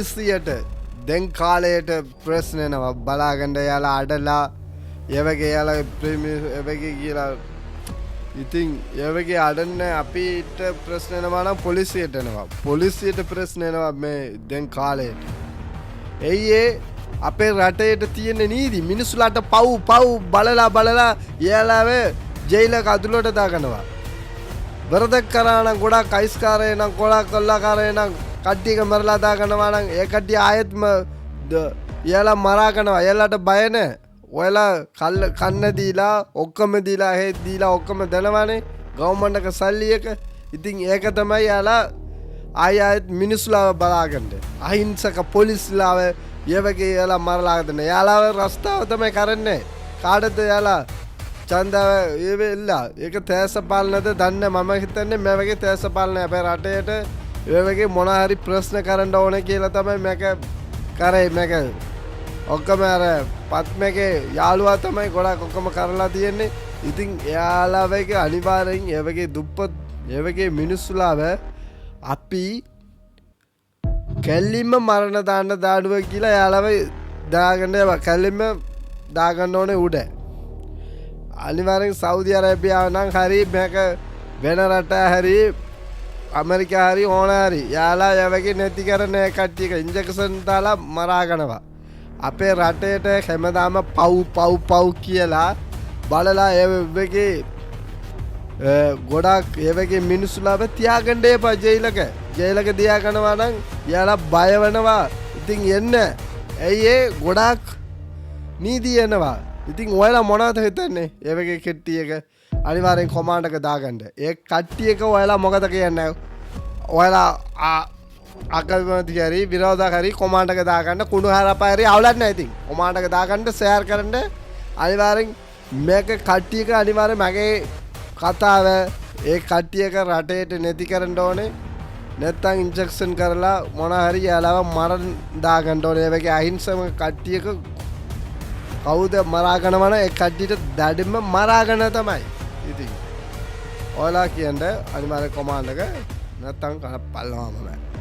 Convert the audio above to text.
පොලිසියට දැන් කාලයට ප්‍රශ්නයනවා බලාගණ්ඩ යාලා අඩලා ඒවගේ යාලා එවගේ කියලා ඉතින් ඒවගේ අඩන්න අපිට ප්‍රශ්නයනවානම් පොලිසියට ප්‍රශ්නයනවා මේ දැන් කාලයට එයිඒ අපේ රටයට තියෙන නීති මිනිස්සුලාට පව් බලලා යාලාව ජෙයිල කදුලට දාගනවා වරදක් කරානම් ගොඩක් අයිස්කාරය නම් ගොඩක් කොල්ලාකාරය නම් කට්ටියක මරලා දාගනවානම් ඒ කට්ටිය ආයෙත්ම යාලා මරාගනවා යාලට බය නැහැ ඔයාලා කන්න දීලා ඔක්කොම දීලා හේත් දීලා ඔක්කොම දනවනේ ගවර්න්මන්ට් එක සල්ලි එක ඉතින් ඒක තමයි යාලා ආයෙත් මිනිස්සුලාව බලාගන්න අහිංසක පොලිස්ලාව ඒවගේ යාලා මරලා ගන්න යාලාව රස්තාව තමයි කරන්නේ කාටද යාලා චන්දාව ඒවෙල්ලා ඒක තෑසපාලනද දන්න මම හිතන්නේ මේ වගේ තෑසපාලන අපේ රටේට ඒ වගේ මොන හරි ප්‍රශ්න කරන්න ඕනේ කියලා තමයි මේක කරේ මේක ඔක්කොම අර පත්මගේ යාළුවා තමයි ගොඩක් ඔක්කොම කරලා තියෙන්නේ ඉතින් එයාලාවගේ අනිවාර්යෙන් ඒ වගේ දුප්පත් ඒ වගේ මිනිස්සුලාව අපි කැල්ලින්ම මරණ දාන්න දාඩුව කියලා යාළුව දාගන්න කැල්ලින්ම දාගන්න ඕනේ උඩ අනිවාර්යෙන් සෞදි අරේබියාව නම් හරි මේක වෙන රට හරි ඇමරිකා හරි ඕන හරි යාලා ඒ වගේ නැති කරන කට්ටියක ඉන්ජෙක්ෂන් දාලා මරාගනවා අපේ රටේට හැමදාම පව් කියලා බලලා ඒ වගේ ගොඩක් ඒ වගේ මිනිස්සුලාව තියාගන්න එපා ජෙයිලක තියාගනවා නම් යාලා බය වෙනවා ඉතින් එන්න ඇයි ඒ ගොඩක් නීති එනවා ඉතින් ඔයාලා මොනවද හිතන්නේ ඒ වගේ කෙට්ටියක අනිවාර්යෙන් කොමාන්ඩ් එක දාගන්න ඒ කට්ටියක ඔයාලා මොකද කියන්නේ ඔයාලා අකල්මති හරි විරෝධකාරී කොමාන්ඩ් එක දාගන්න කුණු හරපාරි අවුලක් නැහැ ඉතින් කොමාන්ඩ් එක දාගන්න ෂෙයාර් කරන්න අනිවාර්යෙන් මේක කට්ටියක අනිවාර්යෙන් මගේ කතාව ඒ කට්ටියක රටේට නැති කරන්න ඕනේ නැත්තම් ඉන්ජෙක්ෂන් කරලා මොන හරි යාලාව මරන්න දාගන්න ඕනේ ඒ වගේ අහිංසක කට්ටියක කවුද මරාගනවන ඒ කට්ටියට දඩින්ම මරාගන තමයි ඉතින් ඔයාලා කියන්න අනිවාර්යෙන් කොමාන්ඩ් එක නැත්තම් පල්ලවම බෑ